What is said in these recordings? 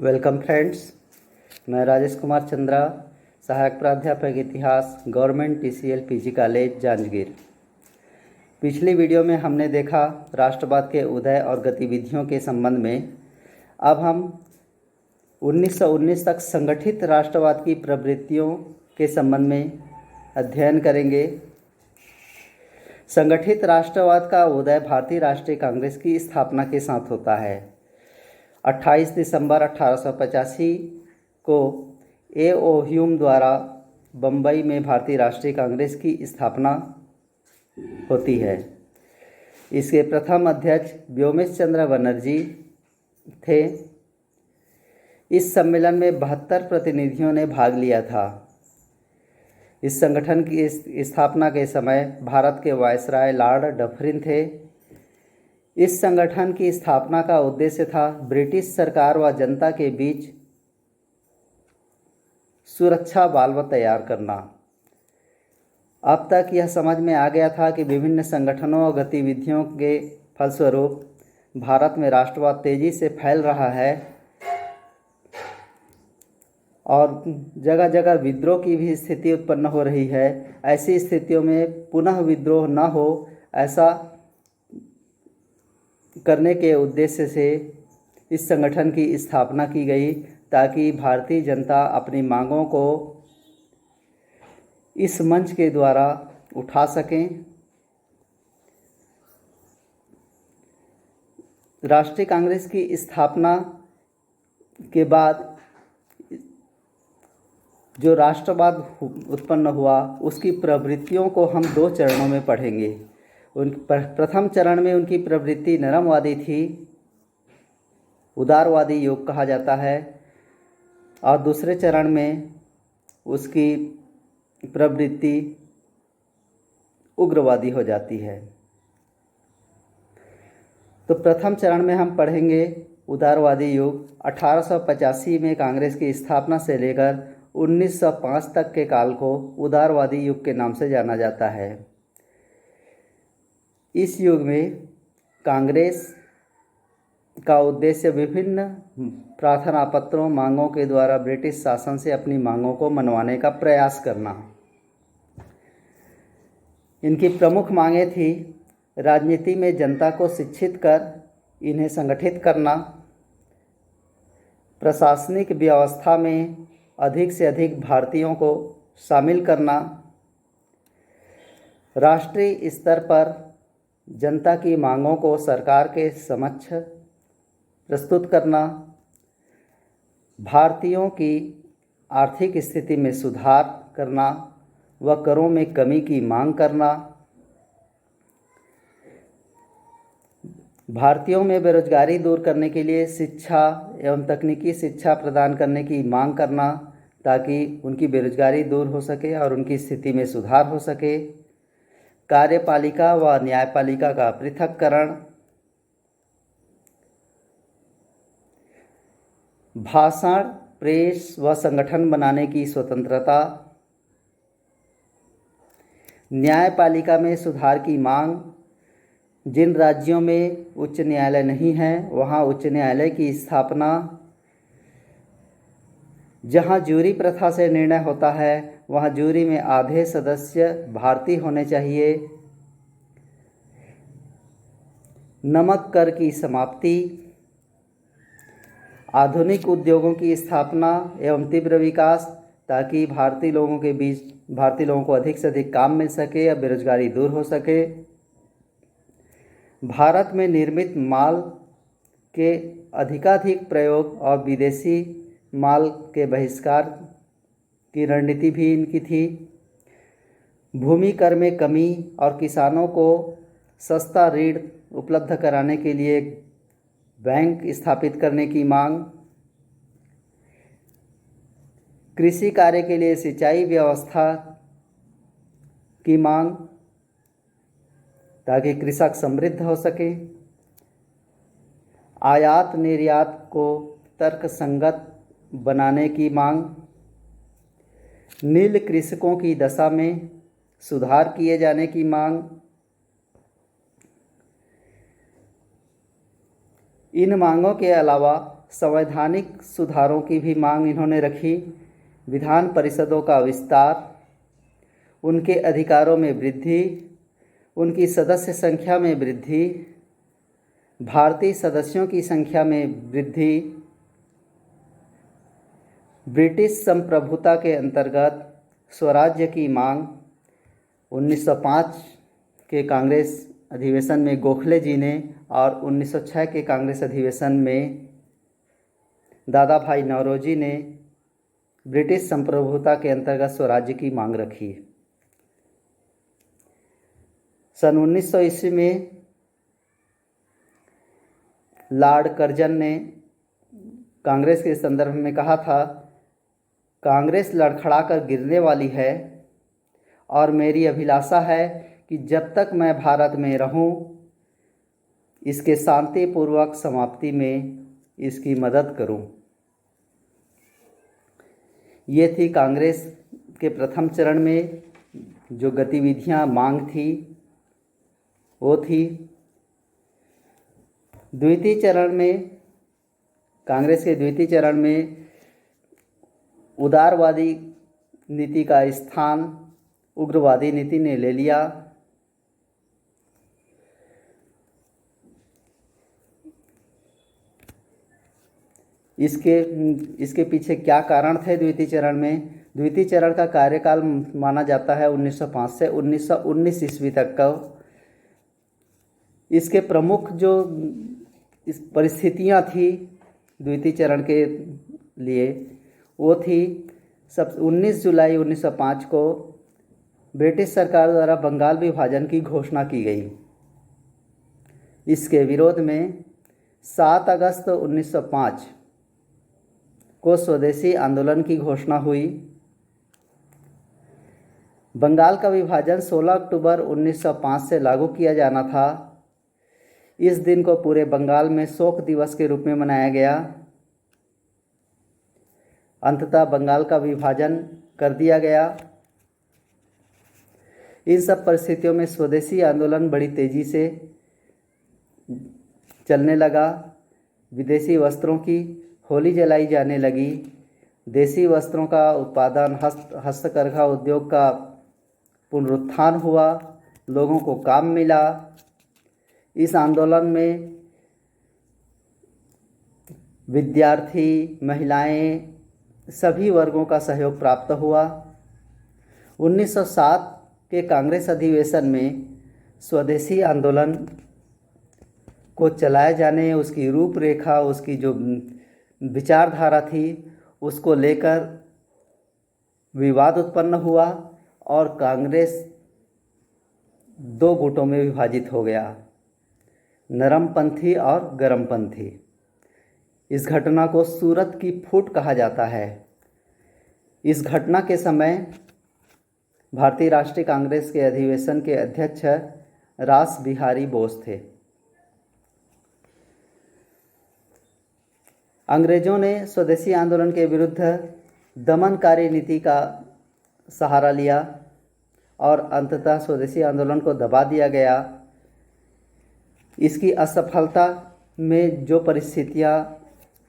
Welcome friends, मैं राजेश कुमार चंद्रा, सहायक प्राध्यापक इतिहास, government TCL PG college Janjgir. पिछली वीडियो में हमने देखा राष्ट्रवाद के उदय और गतिविधियों के संबंध में। अब हम 1919 तक संगठित राष्ट्रवाद की प्रवृत्तियों के संबंध में अध्ययन करेंगे। संगठित राष्ट्रवाद का उदय भारतीय राष्ट्रीय कांग्रेस की स्थापना के साथ होता है। 28 दिसंबर 1885 को A.O. ह्यूम द्वारा बम्बई में भारतीय राष्ट्रीय कांग्रेस की स्थापना होती है। इसके प्रथम अध्यक्ष व्योमेश चंद्र बनर्जी थे। इस सम्मेलन में 72 प्रतिनिधियों ने भाग लिया था। इस संगठन की स्थापना के समय भारत के वायसराय लॉर्ड डफरिन थे। इस संगठन की स्थापना का उद्देश्य था ब्रिटिश सरकार व जनता के बीच सुरक्षा बाल्व तैयार करना। अब तक यह समझ में आ गया था कि विभिन्न संगठनों और गतिविधियों के फलस्वरूप भारत में राष्ट्रवाद तेजी से फैल रहा है और जगह जगह विद्रोह की भी स्थिति उत्पन्न हो रही है। ऐसी स्थितियों में पुनः विद्रोह न हो, ऐसा करने के उद्देश्य से इस संगठन की स्थापना की गई, ताकि भारतीय जनता अपनी मांगों को इस मंच के द्वारा उठा सकें। राष्ट्रीय कांग्रेस की स्थापना के बाद जो राष्ट्रवाद उत्पन्न हुआ, उसकी प्रवृत्तियों को हम 2 चरणों में पढ़ेंगे। प्रथम चरण में उनकी प्रवृत्ति नरमवादी थी, उदारवादी योग कहा जाता है, और दूसरे चरण में उसकी प्रवृत्ति उग्रवादी हो जाती है। तो प्रथम चरण में हम पढ़ेंगे उदारवादी युग। 1885 में कांग्रेस की स्थापना से लेकर 1905 तक के काल को उदारवादी युग के नाम से जाना जाता है। इस युग में कांग्रेस का उद्देश्य विभिन्न प्रार्थना पत्रों, मांगों के द्वारा ब्रिटिश शासन से अपनी मांगों को मनवाने का प्रयास करना। इनकी प्रमुख मांगें थी राजनीति में जनता को शिक्षित कर इन्हें संगठित करना, प्रशासनिक व्यवस्था में अधिक से अधिक भारतीयों को शामिल करना, राष्ट्रीय स्तर पर जनता की मांगों को सरकार के समक्ष प्रस्तुत करना, भारतीयों की आर्थिक स्थिति में सुधार करना व करों में कमी की मांग करना, भारतीयों में बेरोजगारी दूर करने के लिए शिक्षा एवं तकनीकी शिक्षा प्रदान करने की मांग करना, ताकि उनकी बेरोजगारी दूर हो सके और उनकी स्थिति में सुधार हो सके, कार्यपालिका व न्यायपालिका का पृथक्करण, भाषण, प्रेस व संगठन बनाने की स्वतंत्रता, न्यायपालिका में सुधार की मांग। जिन राज्यों में उच्च न्यायालय नहीं है, वहाँ उच्च न्यायालय की स्थापना। जहाँ जूरी प्रथा से निर्णय होता है, वहाँ जूरी में आधे सदस्य भारतीय होने चाहिए। नमक कर की समाप्ति, आधुनिक उद्योगों की स्थापना एवं तीव्र विकास, ताकि भारतीय लोगों को अधिक से अधिक काम मिल सके या बेरोजगारी दूर हो सके। भारत में निर्मित माल के अधिकाधिक प्रयोग और विदेशी माल के बहिष्कार की रणनीति भी इनकी थी। भूमि कर में कमी और किसानों को सस्ता ऋण उपलब्ध कराने के लिए बैंक स्थापित करने की मांग, कृषि कार्य के लिए सिंचाई व्यवस्था की मांग, ताकि कृषक समृद्ध हो सके, आयात निर्यात को तर्कसंगत बनाने की मांग, नील कृषकों की दशा में सुधार किए जाने की मांग। इन मांगों के अलावा संवैधानिक सुधारों की भी मांग इन्होंने रखी। विधान परिषदों का विस्तार, उनके अधिकारों में वृद्धि, उनकी सदस्य संख्या में वृद्धि, भारतीय सदस्यों की संख्या में वृद्धि, ब्रिटिश संप्रभुता के अंतर्गत स्वराज्य की मांग। 1905 के कांग्रेस अधिवेशन में गोखले जी ने और 1906 के कांग्रेस अधिवेशन में दादा भाई नौरोजी ने ब्रिटिश संप्रभुता के अंतर्गत स्वराज्य की मांग रखी। सन 1900 ईस्वी में लॉर्ड कर्जन ने कांग्रेस के संदर्भ में कहा था, कांग्रेस लड़खड़ा कर गिरने वाली है और मेरी अभिलाषा है कि जब तक मैं भारत में रहूं, इसके शांतिपूर्वक समाप्ति में इसकी मदद करूं। ये थी कांग्रेस के प्रथम चरण में जो गतिविधियां मांग थी, वो थी। द्वितीय चरण में, कांग्रेस के द्वितीय चरण में उदारवादी नीति का स्थान उग्रवादी नीति ने ले लिया। इसके पीछे क्या कारण थे द्वितीय चरण में? द्वितीय चरण का कार्यकाल माना जाता है 1905 से 1919 ईस्वी तक का। इसके प्रमुख जो इस परिस्थितियां थी द्वितीय चरण के लिए, वो थी 19 जुलाई 1905 को ब्रिटिश सरकार द्वारा बंगाल विभाजन की घोषणा की गई। इसके विरोध में 7 अगस्त 1905 को स्वदेशी आंदोलन की घोषणा हुई। बंगाल का विभाजन 16 अक्टूबर 1905 से लागू किया जाना था। इस दिन को पूरे बंगाल में शोक दिवस के रूप में मनाया गया। अंततः बंगाल का विभाजन कर दिया गया। इन सब परिस्थितियों में स्वदेशी आंदोलन बड़ी तेजी से चलने लगा। विदेशी वस्त्रों की होली जलाई जाने लगी। देसी वस्त्रों का उत्पादन, हस्तकरघा उद्योग का पुनरुत्थान हुआ। लोगों को काम मिला। इस आंदोलन में विद्यार्थी, महिलाएं, सभी वर्गों का सहयोग प्राप्त हुआ। 1907 के कांग्रेस अधिवेशन में स्वदेशी आंदोलन को चलाए जाने, उसकी रूपरेखा, उसकी जो विचारधारा थी, उसको लेकर विवाद उत्पन्न हुआ और कांग्रेस 2 गुटों में विभाजित हो गया, नरमपंथी और गरमपंथी। इस घटना को सूरत की फूट कहा जाता है। इस घटना के समय भारतीय राष्ट्रीय कांग्रेस के अधिवेशन के अध्यक्ष रास बिहारी बोस थे। अंग्रेजों ने स्वदेशी आंदोलन के विरुद्ध दमनकारी नीति का सहारा लिया और अंततः स्वदेशी आंदोलन को दबा दिया गया। इसकी असफलता में जो परिस्थितियां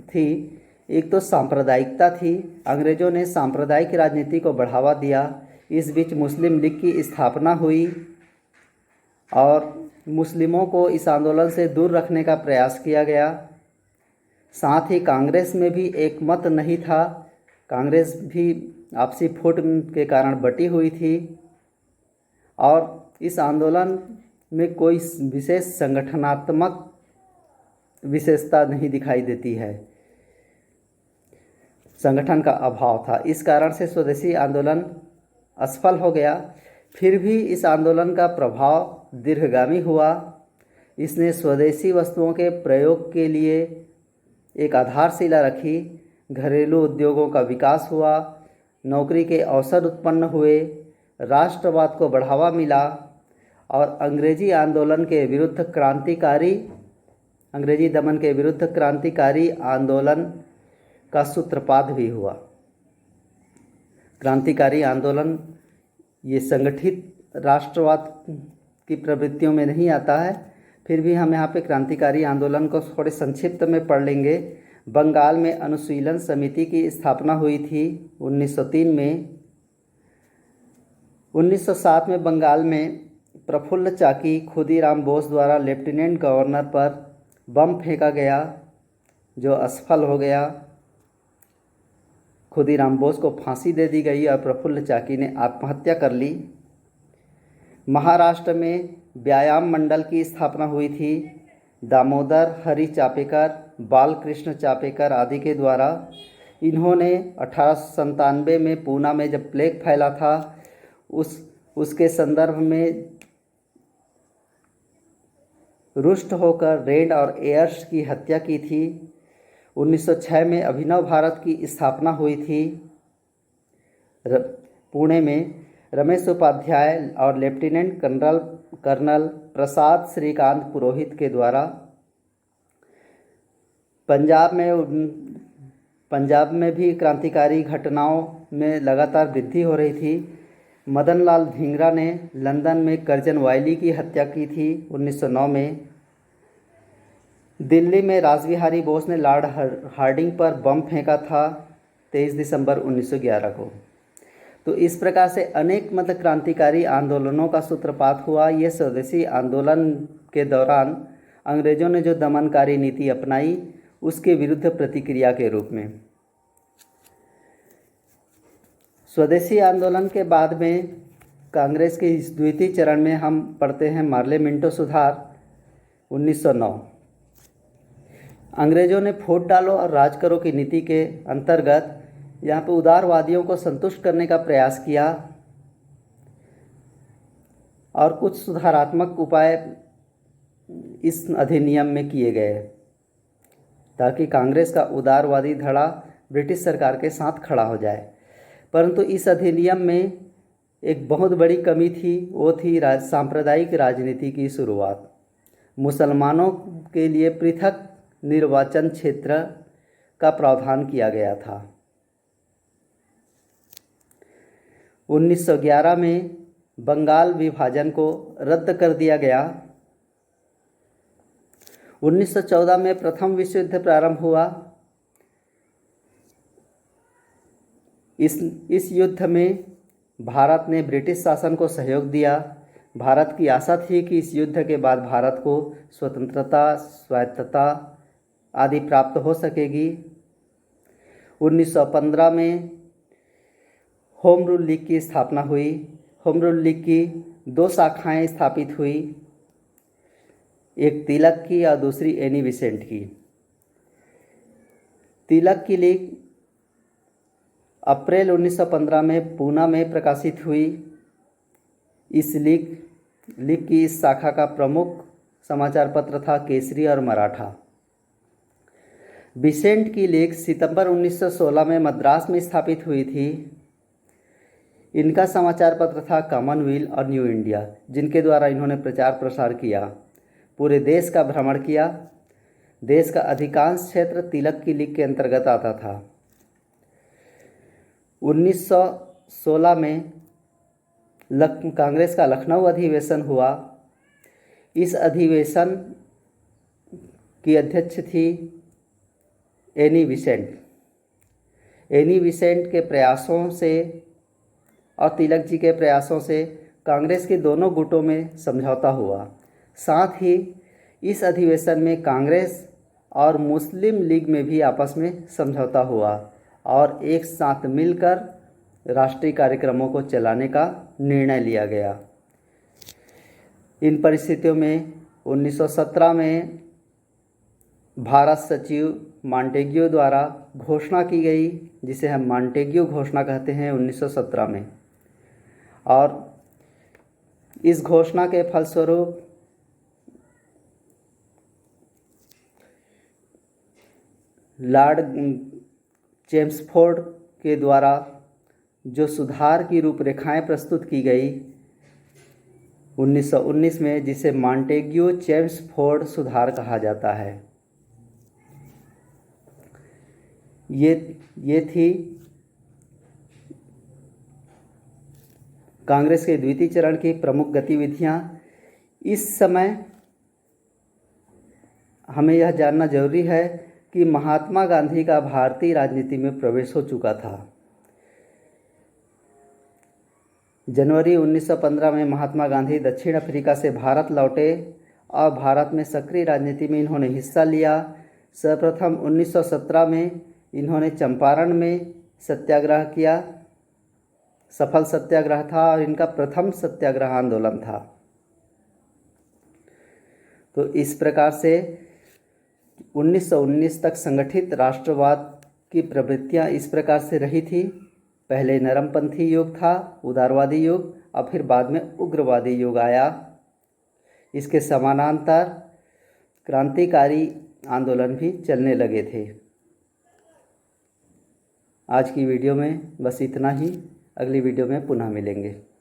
थी, एक तो सांप्रदायिकता थी। अंग्रेजों ने सांप्रदायिक राजनीति को बढ़ावा दिया। इस बीच मुस्लिम लीग की स्थापना हुई और मुस्लिमों को इस आंदोलन से दूर रखने का प्रयास किया गया। साथ ही कांग्रेस में भी एक मत नहीं था। कांग्रेस भी आपसी फूट के कारण बटी हुई थी और इस आंदोलन में कोई विशेष संगठनात्मक विशेषता नहीं दिखाई देती है। संगठन का अभाव था। इस कारण से स्वदेशी आंदोलन असफल हो गया। फिर भी इस आंदोलन का प्रभाव दीर्घगामी हुआ। इसने स्वदेशी वस्तुओं के प्रयोग के लिए एक आधारशिला रखी। घरेलू उद्योगों का विकास हुआ। नौकरी के अवसर उत्पन्न हुए। राष्ट्रवाद को बढ़ावा मिला और अंग्रेजी दमन के विरुद्ध क्रांतिकारी आंदोलन का सूत्रपात भी हुआ। क्रांतिकारी आंदोलन ये संगठित राष्ट्रवाद की प्रवृत्तियों में नहीं आता है। फिर भी हम यहाँ पे क्रांतिकारी आंदोलन को थोड़े संक्षिप्त में पढ़ लेंगे। बंगाल में अनुशीलन समिति की स्थापना हुई थी 1903 में। 1907 में बंगाल में प्रफुल्ल चाकी खुदीराम बोस द्वारा लेफ्टिनेंट गवर्नर पर बम फेंका गया, जो असफल हो गया। खुदीराम बोस को फांसी दे दी गई और प्रफुल्ल चाकी ने आत्महत्या कर ली। महाराष्ट्र में व्यायाम मंडल की स्थापना हुई थी दामोदर हरि चापेकर, बालकृष्ण चापेकर आदि के द्वारा। इन्होंने 1897 में पूना में जब प्लेग फैला था उसके संदर्भ में रुष्ट होकर रेड और एयर्स की हत्या की थी। 1906 में अभिनव भारत की स्थापना हुई थी पुणे में रमेश उपाध्याय और लेफ्टिनेंट कर्नल प्रसाद श्रीकांत पुरोहित के द्वारा। पंजाब में भी क्रांतिकारी घटनाओं में लगातार वृद्धि हो रही थी। मदन लाल धिंगरा ने लंदन में कर्जन वायली की हत्या की थी 1909 में। दिल्ली में रासबिहारी बोस ने लॉर्ड हार्डिंग पर बम फेंका था 23 दिसंबर 1911 को। तो इस प्रकार से अनेक क्रांतिकारी आंदोलनों का सूत्रपात हुआ। ये स्वदेशी आंदोलन के दौरान अंग्रेज़ों ने जो दमनकारी नीति अपनाई उसके विरुद्ध प्रतिक्रिया के रूप में। स्वदेशी आंदोलन के बाद में कांग्रेस के इस द्वितीय चरण में हम पढ़ते हैं मार्ले मिंटो सुधार 1909। अंग्रेज़ों ने फूट डालो और राज करो की नीति के अंतर्गत यहाँ पर उदारवादियों को संतुष्ट करने का प्रयास किया और कुछ सुधारात्मक उपाय इस अधिनियम में किए गए ताकि कांग्रेस का उदारवादी धड़ा ब्रिटिश सरकार के साथ खड़ा हो जाए। परंतु इस अधिनियम में एक बहुत बड़ी कमी थी, वो थी सांप्रदायिक राजनीति की शुरुआत। मुसलमानों के लिए पृथक निर्वाचन क्षेत्र का प्रावधान किया गया था। 1911 में बंगाल विभाजन को रद्द कर दिया गया। 1914 में प्रथम विश्व युद्ध प्रारंभ हुआ। इस युद्ध में भारत ने ब्रिटिश शासन को सहयोग दिया। भारत की आशा थी कि इस युद्ध के बाद भारत को स्वतंत्रता, स्वायत्तता आदि प्राप्त हो सकेगी। 1915 में होम रूल लीग की स्थापना हुई। होम रूल लीग की दो शाखाएं स्थापित हुई, एक तिलक की और दूसरी एनी बेसेंट की। तिलक की लीग अप्रैल 1915 में पूना में प्रकाशित हुई। इस लीग की इस शाखा का प्रमुख समाचार पत्र था केसरी और मराठा। बेसेंट की लीग सितंबर 1916 में मद्रास में स्थापित हुई थी। इनका समाचार पत्र था कॉमनवेल्थ और न्यू इंडिया, जिनके द्वारा इन्होंने प्रचार प्रसार किया, पूरे देश का भ्रमण किया। देश का अधिकांश क्षेत्र तिलक की लीग के अंतर्गत आता था। 1916 में कांग्रेस का लखनऊ अधिवेशन हुआ। इस अधिवेशन की अध्यक्ष थी एनी बेसेंट। एनी बेसेंट के प्रयासों से और तिलक जी के प्रयासों से कांग्रेस के दोनों गुटों में समझौता हुआ। साथ ही इस अधिवेशन में कांग्रेस और मुस्लिम लीग में भी आपस में समझौता हुआ और एक साथ मिलकर राष्ट्रीय कार्यक्रमों को चलाने का निर्णय लिया गया। इन परिस्थितियों में 1917 में भारत सचिव मॉन्टेग्यू द्वारा घोषणा की गई, जिसे हम मॉन्टेग्यू घोषणा कहते हैं 1917 में। और इस घोषणा के फलस्वरूप लॉर्ड चेम्सफोर्ड के द्वारा जो सुधार की रूपरेखाएं प्रस्तुत की गई 1919 में, जिसे मॉन्टेग्यू चेम्सफोर्ड सुधार कहा जाता है, ये थी कांग्रेस के द्वितीय चरण की प्रमुख गतिविधियां। इस समय हमें यह जानना जरूरी है कि महात्मा गांधी का भारतीय राजनीति में प्रवेश हो चुका था। जनवरी 1915 में महात्मा गांधी दक्षिण अफ्रीका से भारत लौटे और भारत में सक्रिय राजनीति में इन्होंने हिस्सा लिया। सर्वप्रथम 1917 में इन्होंने चंपारण में सत्याग्रह किया। सफल सत्याग्रह था और इनका प्रथम सत्याग्रह आंदोलन था। तो इस प्रकार से 1919 तक संगठित राष्ट्रवाद की प्रवृत्तियां इस प्रकार से रही थी। पहले नरमपंथी युग था, उदारवादी युग, और फिर बाद में उग्रवादी युग आया। इसके समानांतर क्रांतिकारी आंदोलन भी चलने लगे थे। आज की वीडियो में बस इतना ही। अगली वीडियो में पुनः मिलेंगे।